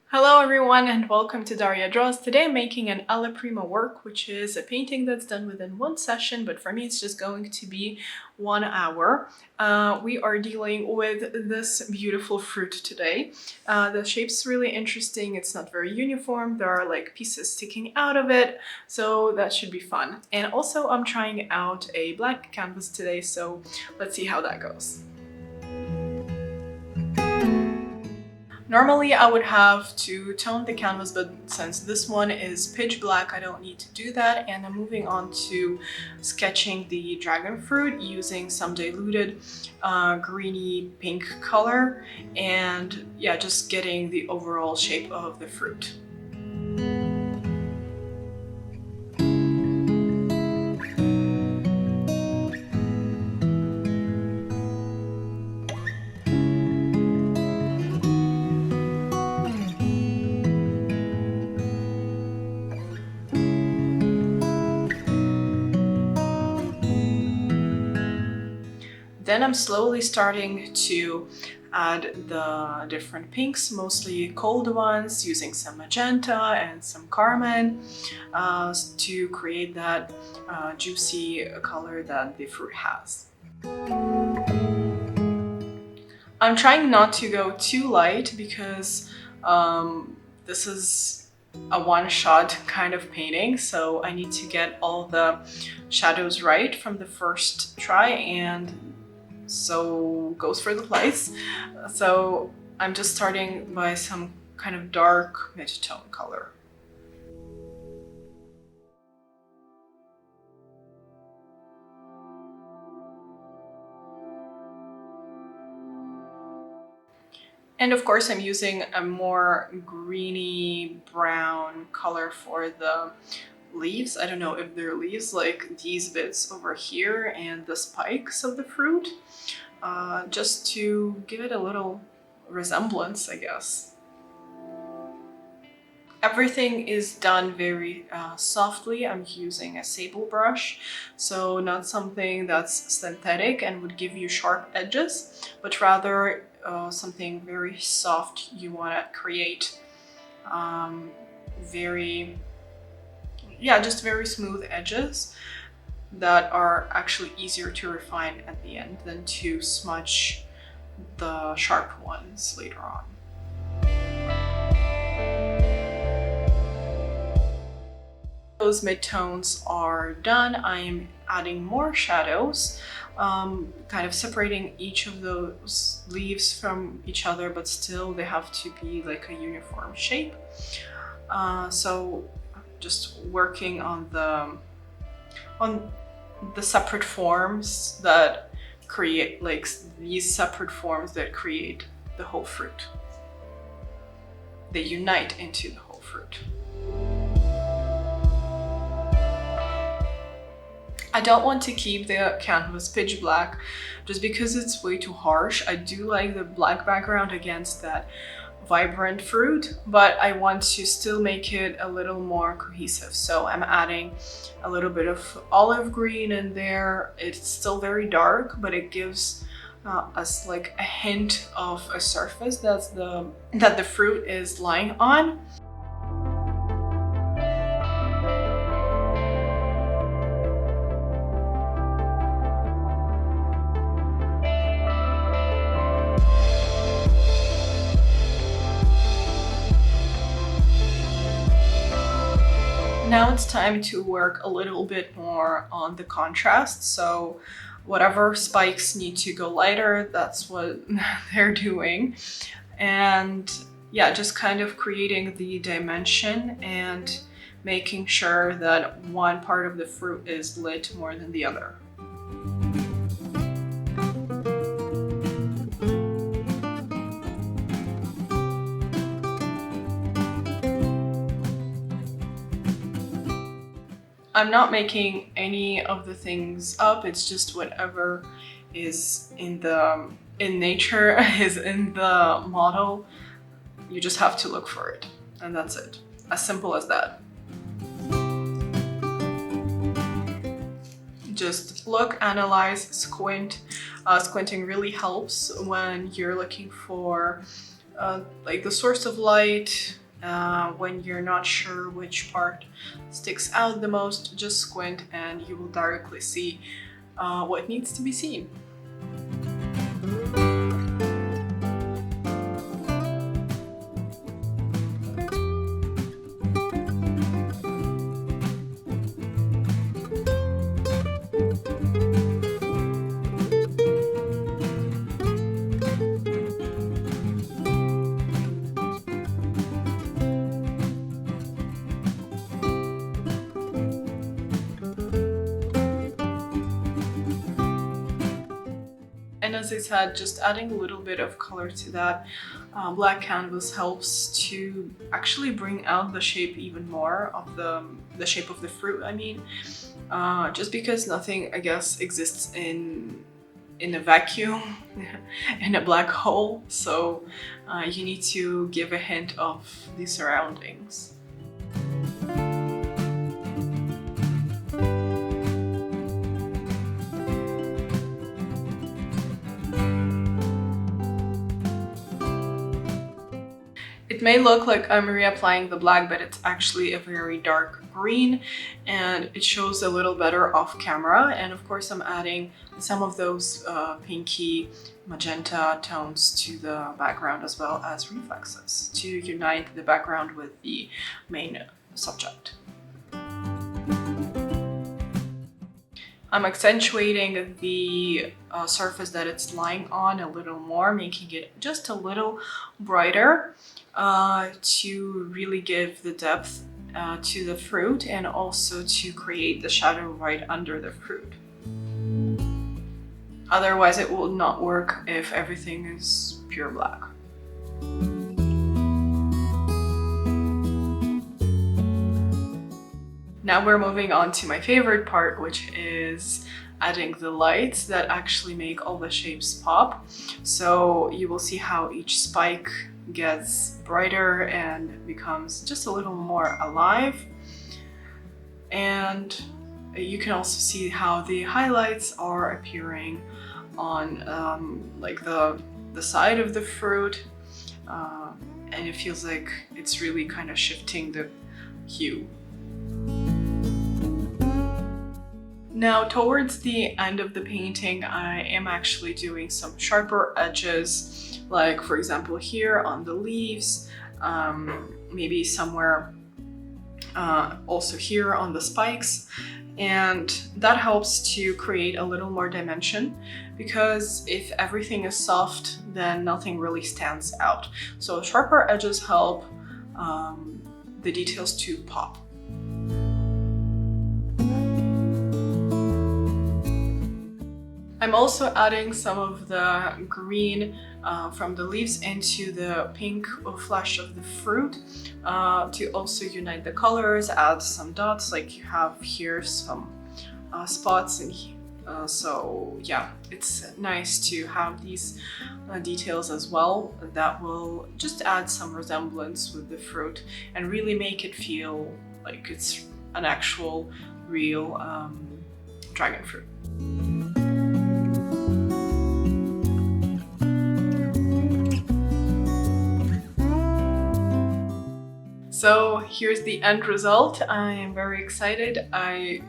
Hello everyone and welcome to Daria Draws. Today I'm making an alla prima work, which is a painting that's done within one session, but for me it's just going to be 1 hour. We are dealing with this beautiful fruit today. The shape's really interesting, it's not very uniform, there are like pieces sticking out of it, so that should be fun. And also I'm trying out a black canvas today, so let's see how that goes. Normally I would have to tone the canvas, but since this one is pitch black, I don't need to do that. And I'm moving on to sketching the dragon fruit using some diluted greeny pink color, and yeah, just getting the overall shape of the fruit. Then I'm slowly starting to add the different pinks, mostly cold ones, using some magenta and some carmine to create that juicy color that the fruit has. I'm trying not to go too light because this is a one-shot kind of painting, so I need to get all the shadows right from the first try, and so goes for the lights. So I'm just starting by some kind of dark mid-tone color. And of course I'm using a more greeny brown color for the leaves. I don't know if they're leaves, like these bits over here and the spikes of the fruit, just to give it a little resemblance, I guess. Everything is done very softly. I'm using a sable brush, so not something that's synthetic and would give you sharp edges, but rather something very soft. You want to create just very smooth edges that are actually easier to refine at the end than to smudge the sharp ones later on. Those midtones are done. I'm adding more shadows, kind of separating each of those leaves from each other, but still they have to be like a uniform shape. So just working on the separate forms that create, like these separate forms that create the whole fruit. They unite into the whole fruit. I don't want to keep the canvas pitch black just because it's way too harsh. I do like the black background against that vibrant fruit, but I want to still make it a little more cohesive. So I'm adding a little bit of olive green in there. It's still very dark, but it gives us like a hint of a surface that the fruit is lying on. Now it's time to work a little bit more on the contrast. So whatever spikes need to go lighter, that's what they're doing. And yeah, just kind of creating the dimension and making sure that one part of the fruit is lit more than the other. I'm not making any of the things up, it's just whatever is in nature is in the model. You just have to look for it, and that's it. As simple as that. Just look, analyze, squint. Squinting really helps when you're looking for like the source of light. When you're not sure which part sticks out the most, just squint and you will directly see what needs to be seen. And as I said, just adding a little bit of color to that black canvas helps to actually bring out the shape even more of the shape of the fruit, I mean. Just because nothing, I guess, exists in a vacuum, in a black hole, so you need to give a hint of the surroundings. It may look like I'm reapplying the black, but it's actually a very dark green and it shows a little better off camera. And of course I'm adding some of those pinky magenta tones to the background as well as reflexes to unite the background with the main subject. I'm accentuating the surface that it's lying on a little more, making it just a little brighter to really give the depth to the fruit and also to create the shadow right under the fruit. Otherwise it will not work if everything is pure black. Now we're moving on to my favorite part, which is adding the lights that actually make all the shapes pop. So you will see how each spike gets brighter and becomes just a little more alive. And you can also see how the highlights are appearing on like the side of the fruit. And it feels like it's really kind of shifting the hue. Now, towards the end of the painting, I am actually doing some sharper edges, like for example here on the leaves, maybe somewhere also here on the spikes. And that helps to create a little more dimension, because if everything is soft, then nothing really stands out. So sharper edges help the details to pop. I'm also adding some of the green from the leaves into the pink flesh of the fruit to also unite the colors, add some dots like you have here, some spots, and so yeah, it's nice to have these details as well. That will just add some resemblance with the fruit and really make it feel like it's an actual real dragon fruit. So here's the end result. I am very excited. I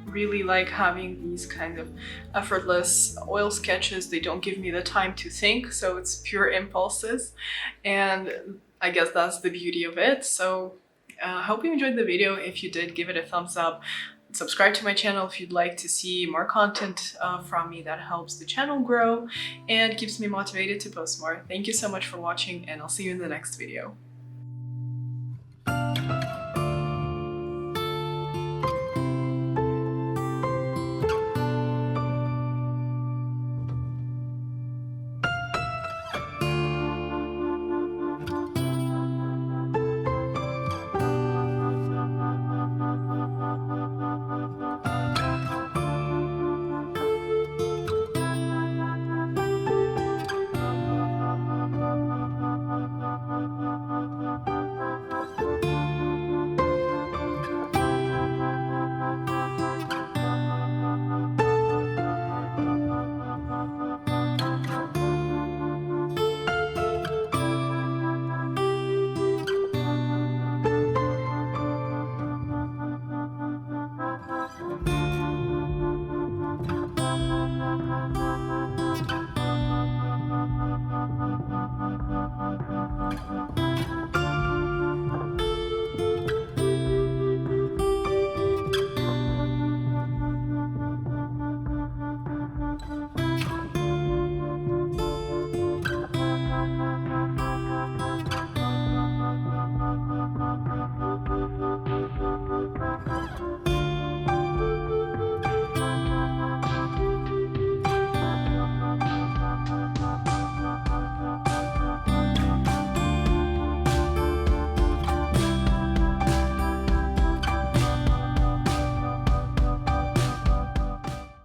really like having these kind of effortless oil sketches. They don't give me the time to think, so it's pure impulses. And I guess that's the beauty of it. So I hope you enjoyed the video. If you did, give it a thumbs up. Subscribe to my channel if you'd like to see more content from me. That helps the channel grow and keeps me motivated to post more. Thank you so much for watching, and I'll see you in the next video.